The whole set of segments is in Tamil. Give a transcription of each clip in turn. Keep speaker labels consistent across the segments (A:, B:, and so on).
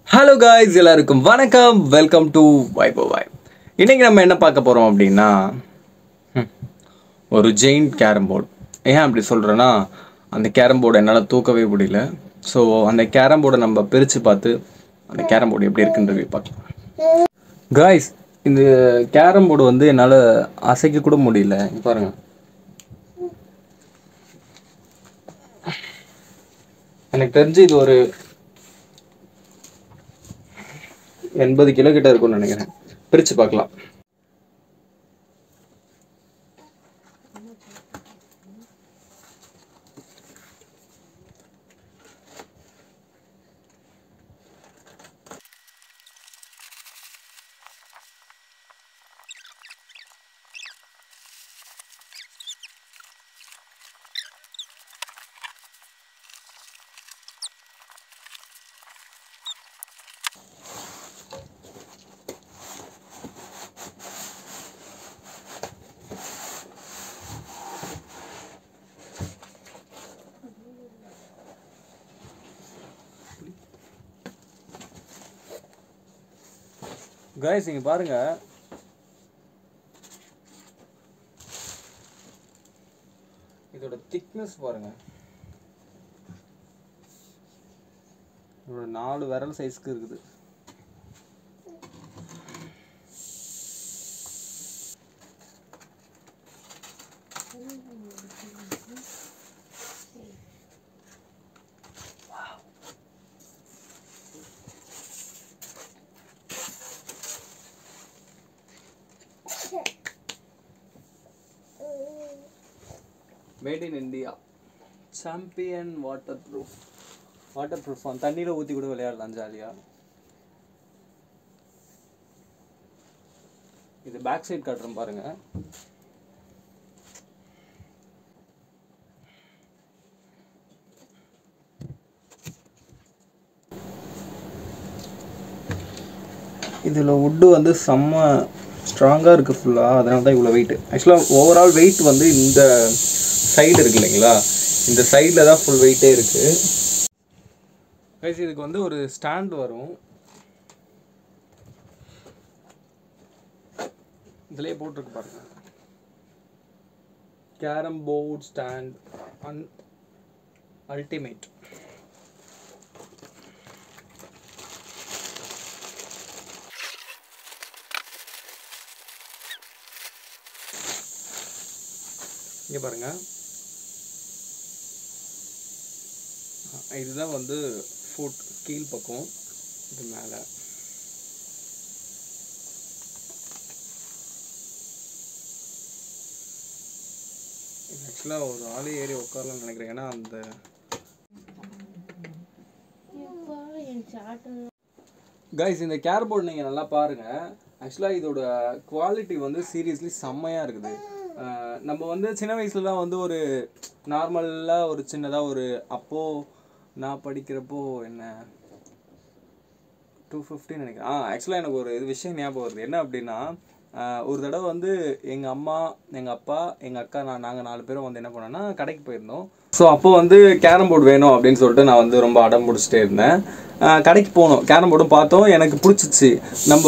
A: ஹலோ காய்ஸ், எல்லாருக்கும் வணக்கம். வெல்கம் டு வைபோ வைப். இன்றைக்கி நம்ம என்ன பார்க்க போகிறோம் அப்படின்னா, ஒரு ஜெயிண்ட் கேரம் போர்டு. ஏன் அப்படி சொல்கிறேன்னா, அந்த கேரம் போர்டை என்னால் தூக்கவே முடியல. ஸோ அந்த கேரம் போர்டை நம்ம பிரித்து பார்த்து அந்த கேரம் போர்டு எப்படி இருக்குன்றது பார்க்கலாம். காய்ஸ், இந்த கேரம் போர்டு வந்து என்னால் அசைக்க கூட முடியல. பாருங்கள், எனக்கு தெரிஞ்சு இது ஒரு 80 கிலோ கிட்ட இருக்கும்னு நினைக்கிறேன். பிரித்து பார்க்கலாம். காய்ஸ், இங்க பாருங்க, இதோட திக்னஸ் பாருங்க. இதோட 4 விரல் சைஸ்க்கு இருக்குது. Made in India, champion water proof. தண்ணியில் ஊற்றி கூட விளையாடலாம் ஜாலியாக. இது பேக் சைட் காட்டுறோம் பாருங்க. இதில் வுட்டு வந்து செம்ம ஸ்ட்ராங்காக இருக்குது ஃபுல்லாக. அதனால தான் இவ்வளோ வெயிட். ஆக்சுவலாக ஓவரால் வெயிட் வந்து இந்த சைடு இருக்கு இல்லைங்களா, இந்த சைடில் தான் ஃபுல் வெயிட்டே இருக்குது. கைஸ், இதுக்கு வந்து ஒரு ஸ்டாண்ட் வரும். இதுலேயே போட்டிருக்கு பாருங்க, கேரம் போர்ட் ஸ்டாண்ட் அல்டிமேட். இங்கே பாருங்க, இதுதான் வந்து ஃபுட் கீழ் பக்கம். இது மேலே ஆக்சுவலாக ஒரு ஆளே ஏறி உட்காரலாம்னு நினைக்கிறேன். ஏன்னா அந்த கைஸ், இந்த கேரம் போர்டு நீங்கள் நல்லா பாருங்கள். ஆக்சுவலாக இதோட குவாலிட்டி வந்து சீரியஸ்லி செம்மையாக இருக்குது. நம்ம வந்து சின்ன வயசுலலாம் வந்து ஒரு நார்மலாக ஒரு சின்னதாக ஒரு அப்போது நான் படிக்கிறப்போ என்ன 250 நினைக்கிறேன். ஆக்சுவலாக எனக்கு ஒரு இது விஷயம் ஞாபகம் வருது. என்ன அப்படின்னா, ஒரு தடவை வந்து எங்கள் அம்மா, எங்கள் அப்பா, எங்கள் அக்கா, நாங்கள் 4 பேரும் வந்து என்ன பண்ணோன்னா கடைக்கு போயிருந்தோம். ஸோ அப்போது வந்து கேரம் போர்டு வேணும் அப்படின்னு சொல்லிட்டு நான் வந்து ரொம்ப அடம் பிடிச்சிட்டே இருந்தேன். கடைக்கு போனோம், கேரம் போர்டும் பார்த்தோம், எனக்கு பிடிச்சிச்சு. நம்ம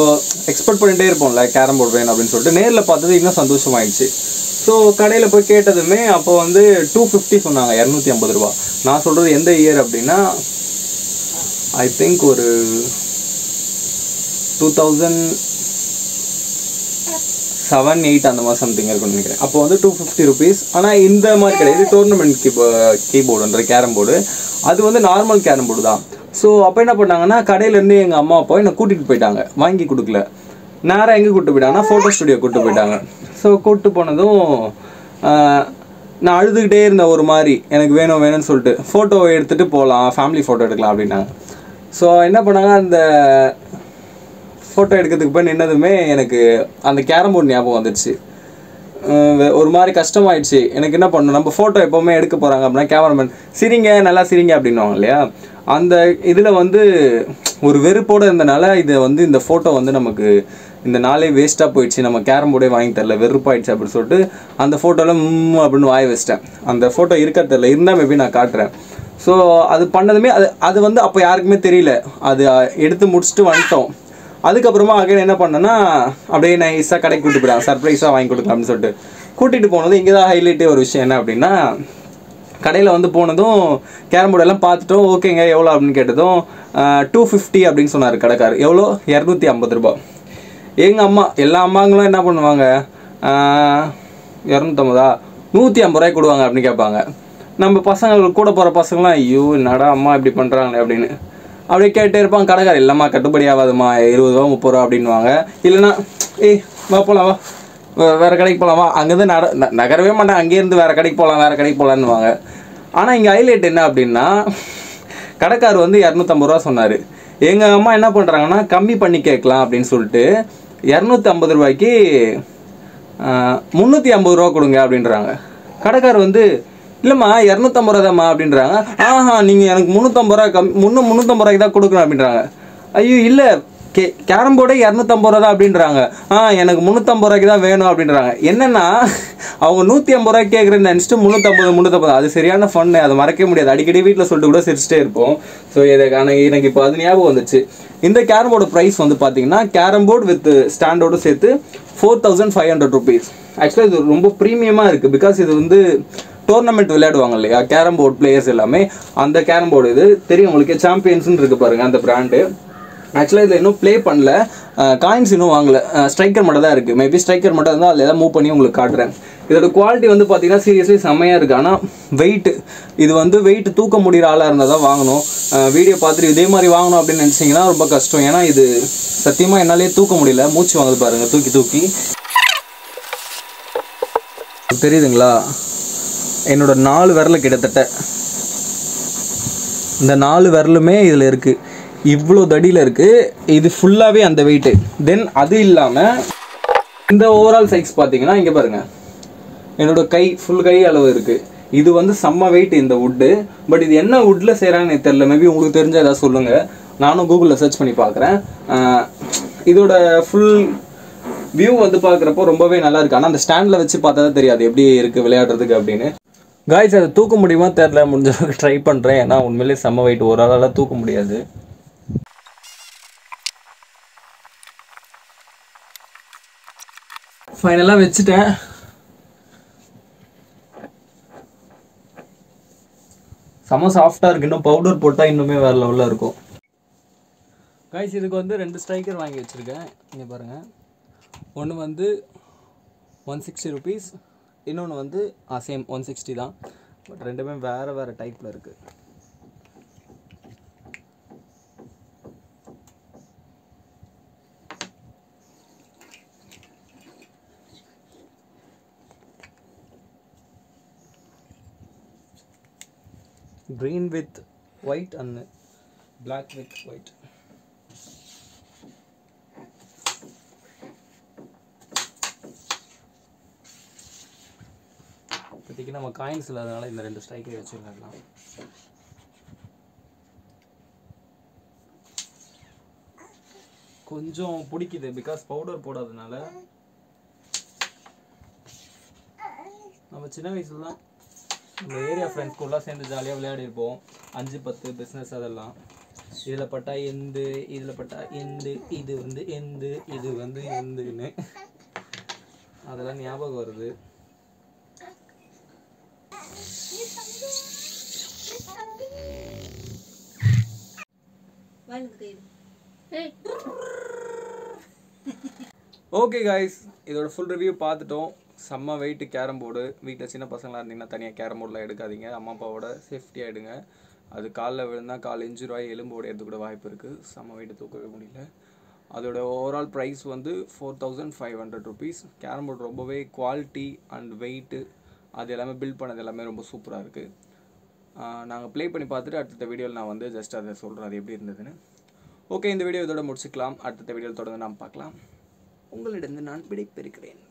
A: எக்ஸ்பெக்ட் பண்ணிகிட்டே இருப்போம்ல கேரம் போர்டு வேணும் அப்படின்னு சொல்லிட்டு. நேரில் பார்த்தது இன்னும் சந்தோஷமாயிடுச்சு. ஸோ கடையில் போய் கேட்டதுமே அப்போ வந்து 250 சொன்னாங்க, 250 ரூபா. நான் சொல்கிறது எந்த இயர் அப்படின்னா, ஐ திங்க் ஒரு 2007-8 அந்த மாதிரி சம்திங் இருக்குன்னு நினைக்கிறேன். அப்போ வந்து 250 ருபீஸ். ஆனால் இந்த மாதிரி கிடையாது, டோர்னமெண்ட் கீபோர்டுன்ற கேரம் போர்டு. அது வந்து நார்மல் கேரம் போர்டு தான். ஸோ அப்போ என்ன பண்ணாங்கன்னா, கடையிலேருந்து எங்கள் அம்மா அப்பா என்னை கூட்டிகிட்டு போயிட்டாங்க, வாங்கி கொடுக்கல. நேராக எங்கே கூப்பிட்டு போயிட்டாங்கன்னா, ஃபோட்டோ ஸ்டுடியோ கூப்பிட்டு போயிட்டாங்க. ஸோ கூப்பிட்டு போனதும் நான் அழுதுகிட்டே இருந்தேன். ஒரு மாதிரி எனக்கு வேணும்னு சொல்லிட்டு ஃபோட்டோ எடுத்துகிட்டு போகலாம், ஃபேமிலி ஃபோட்டோ எடுக்கலாம் அப்படின்னாங்க. ஸோ என்ன பண்ணாங்க, அந்த ஃபோட்டோ எடுக்கிறதுக்கு போய் நின்னதுமே எனக்கு அந்த கேரம் போர்டு ஞாபகம் வந்துடுச்சு. ஒரு மாதிரி கஷ்டமாயிடுச்சு. எனக்கு என்ன பண்ணணும், நம்ம ஃபோட்டோ எப்போவுமே எடுக்க போகிறாங்க அப்படின்னா கேமராமேன் சிரிங்க, நல்லா சிரிங்க அப்படின்வாங்க இல்லையா. அந்த இதில் வந்து ஒரு வெறுப்போடு இருந்தனால இதை வந்து இந்த ஃபோட்டோ வந்து நமக்கு இந்த நாளே வேஸ்ட்டாக போயிடுச்சு, நம்ம கேரம் போர்டே வாங்கி தரல, வெறுப்பாயிடுச்சு அப்படின்னு சொல்லிட்டு அந்த ஃபோட்டோவில் அப்படின்னு வாய் வச்சிட்டேன். அந்த ஃபோட்டோ இருக்க தெரில, இருந்தால் மேபி நான் காட்டுறேன். ஸோ அது பண்ணதுமே அது வந்து அப்போ யாருக்குமே தெரியல. அது எடுத்து முடிச்சுட்டு வந்துட்டோம். அதுக்கப்புறமா அகைன் என்ன பண்ணேன்னா அப்படியே நைஸாக கடைக்கு கூட்டிட்டு போயிடாங்க, சர்ப்ரைஸாக வாங்கி கொடுக்கலாம் அப்படின்னு சொல்லிட்டு கூட்டிகிட்டு போனது. இங்கே தான் ஹைலைட்டே ஒரு விஷயம் என்ன அப்படின்னா, கடையில் வந்து போனதும் கேரம் போர்டு எல்லாம் பார்த்துட்டோம். ஓகேங்க எவ்வளோ அப்படின்னு கேட்டதும் 250 அப்படின்னு சொன்னார் கடைக்கார். எவ்வளோ? 250 ரூபா. எங்கள் அம்மா, எல்லா அம்மாங்களும் என்ன பண்ணுவாங்க, 250 150 ரூபாய்க்கு கொடுவாங்க அப்படின்னு கேட்பாங்க. நம்ம பசங்க கூட போகிற பசங்களாம் ஐயோ என்னடா அம்மா இப்படி பண்ணுறாங்களே அப்படின்னு அப்படியே கேட்டே இருப்பாங்க. கடைக்கார் இல்லைம்மா கட்டுப்படி ஆகாதும்மா, 20 ரூபா 30 ரூபா அப்படின்வாங்க. இல்லைன்னா ஏய் வா போகலாம், வா வேறு கடைக்கு போகலாம், வா அங்கேருந்து நகரவே மாட்டேன், அங்கேருந்து வேறு கடைக்கு போகலாம், வேறு கடைக்கு போகலான்னுவாங்க. ஆனால் இங்கே ஹைலைட் என்ன அப்படின்னா, கடைக்கார் வந்து 250 ரூபா சொன்னார். எங்கள் அம்மா என்ன பண்ணுறாங்கன்னா கம்மி பண்ணி கேட்கலாம் அப்படின்னு சொல்லிட்டு 250 ரூபாய்க்கு 350 ரூபா கொடுங்க அப்படின்றாங்க. கடைக்கார் வந்து இல்லைம்மா 250 ரூபா தான்மா அப்படின்றாங்க. நீங்கள் எனக்கு 350 ரூபா 350 ரூபாய்க்கு தான் கொடுக்கணும் அப்படின்றாங்க. ஐயோ இல்லை கேரம் போர்டே 250 ரூபா தான் அப்படின்றாங்க. எனக்கு 350 ரூபாய்க்கு தான் வேணும் அப்படின்றாங்க. என்னென்னா அவங்க 150 ரூபாய்க்கு கேட்குறேன்னு நினச்சிட்டு 350 அது சரியான ஃபன்னு, அதை மறக்கவே முடியாது. அடிக்கடி வீட்டில் சொல்லிட்டு கூட சிரிச்சிட்டே இருப்போம். ஸோ எனக்கு இப்போ அது ஞாபகம் வந்துச்சு. இந்த கேரம் போர்டு ப்ரைஸ் வந்து பார்த்தீங்கன்னா கேரம் போர்டு வித் ஸ்டாண்டோடு சேர்த்து 4500 ருபீஸ். ஆக்சுவலாக இது ரொம்ப ப்ரீமியமாக இருக்குது. பிகாஸ் இது வந்து டோர்னமெண்ட் விளையாடுவாங்க இல்லையா கேரம் போர்டு பிளேயர்ஸ் எல்லாமே, அந்த கேரம் போர்டு இது தெரியும் உங்களுக்கு, சாம்பியன்ஸ்ன்னு இருக்குது பாருங்கள் அந்த பிராண்டு. ஆக்சுவலாக இதில் இன்னும் ப்ளே பண்ணல, காயின்ஸ் இன்னும் வாங்கலை, ஸ்ட்ரைக்கர் மட்டும் தான் இருக்குது. மேபி ஸ்ட்ரைக்கர் மட்டும் இருந்தால் அதில் எதாவது மூவ் பண்ணி உங்களுக்கு காட்டுறேன். இதோட குவாலிட்டி வந்து பார்த்தீங்கன்னா சீரியஸ்லி செம்மையாக இருக்குது. ஆனால் வெயிட், இது வந்து வெயிட் தூக்க முடிகிற ஆளாக இருந்தால் தான் வாங்கணும். வீடியோ பார்த்துட்டு இதே மாதிரி வாங்கணும் அப்படின்னு நினச்சிங்கன்னா ரொம்ப கஷ்டம். ஏன்னா இது சத்தியமாக என்னாலே தூக்க முடியல, மூச்சு வாங்குது பாருங்கள் தூக்கி தூக்கி. தெரியுதுங்களா, என்னோட 4 விரல் கிட்டத்தட்ட, இந்த 4 விரலுமே இதில் இருக்குது. இவ்வளோ தடியில் இருக்குது. இது ஃபுல்லாகவே அந்த வெயிட்டு. தென் அது இல்லாமல் இந்த ஓவரால் சைஸ் பார்த்தீங்கன்னா இங்கே பாருங்கள், என்னோட கை ஃபுல் கை அளவு இருக்குது. இது வந்து செம்ம வெயிட் இந்த வுட்டு. பட் இது என்ன வுட்டில் செய்கிறாங்கன்னு எனக்கு தெரியல. மேபி உங்களுக்கு தெரிஞ்சால் ஏதாவது சொல்லுங்கள், நானும் கூகுளில் சர்ச் பண்ணி பார்க்குறேன். இதோட ஃபுல் வியூ வந்து பார்க்குறப்போ ரொம்பவே நல்லா இருக்குது. ஆனால் அந்த ஸ்டாண்டில் வச்சு பார்த்தா தான் தெரியாது எப்படி இருக்குது விளையாடுறதுக்கு அப்படின்னு. காய்ஸ் அதை தூக்க முடியுமா தெரில, முடிஞ்ச அளவுக்கு ட்ரை பண்ணுறேன். ஏன்னா உண்மையிலேயே செம்ம வெயிட், ஒரு ஆளால் தூக்க முடியாது. ஃபைனலாக வச்சுட்டேன். செம்ம சாஃப்டாக இருக்குது. இன்னும் பவுடர் போட்டால் இன்னுமே வேறு லெவலில் இருக்கும். காய்ஸ் இதுக்கு வந்து 2 ஸ்ட்ரைக்கர் வாங்கி வச்சுருக்கேன். இங்கே பாருங்கள், ஒன்று வந்து 160 ருபீஸ், இன்னொன்று வந்து சேம் 160 தான். பட் ரெண்டுமே வேறு டைப்பில் இருக்குது. green with white and black with white. இப்போதைக்கு நம்ம காயின்ஸ் இல்லாதனால இந்த 2 ஸ்ட்ரைக்கரை வச்சுக்கலாம். கொஞ்சம் பிடிக்குது பிகாஸ் பவுடர் போடாதனால. நம்ம சின்ன வயசுல தான் நம்ம ஏரியா ஃப்ரெண்ட்ஸ் கூடலாம் சேர்ந்து ஜாலியாக விளையாடிருப்போம். 5-10 பிஸ்னஸ் அதெல்லாம். இதில் பட்டா எந்து, இதில் பட்டா எந்து, இது வந்து எந்து, இது வந்து எந்துன்னு அதெல்லாம் ஞாபகம் வருது. ஓகே காய்ஸ், இதோட ஃபுல் ரிவ்யூ பார்த்துட்டோம். செம்ம வெயிட் கேரம் போர்டு. வீட்டில் சின்ன பசங்களாக இருந்தீங்கன்னா தனியாக கேரம் போர்டெலாம் எடுக்காதீங்க, அம்மா அப்பாவோட சேஃப்டியாக எடுங்க. அது காலில் விழுந்தால் கால் இன்ஜுரி ஆகி எலும்பு உடையறது கூட வாய்ப்பு இருக்குது. செம்ம வெயிட்டு தூக்கவே முடியல. அதோட ஓவரால் ப்ரைஸ் வந்து 4500 ருபீஸ். கேரம் போர்டு ரொம்பவே குவாலிட்டி அண்ட் வெயிட்டு அது எல்லாமே பில்ட் பண்ணது எல்லாமே ரொம்ப சூப்பராக இருக்குது. நாங்கள் ப்ளே பண்ணி பார்த்துட்டு அடுத்த வீடியோவில் நான் வந்து ஜஸ்ட் அதை சொல்கிறேன் அது எப்படி இருந்ததுன்னு. ஓகே, இந்த வீடியோ இதோட முடிச்சுக்கலாம். அடுத்த வீடியோவில் தொடர்ந்து நாம் பார்க்கலாம். உங்களிடம் நான் விடைபெறுகிறேன்.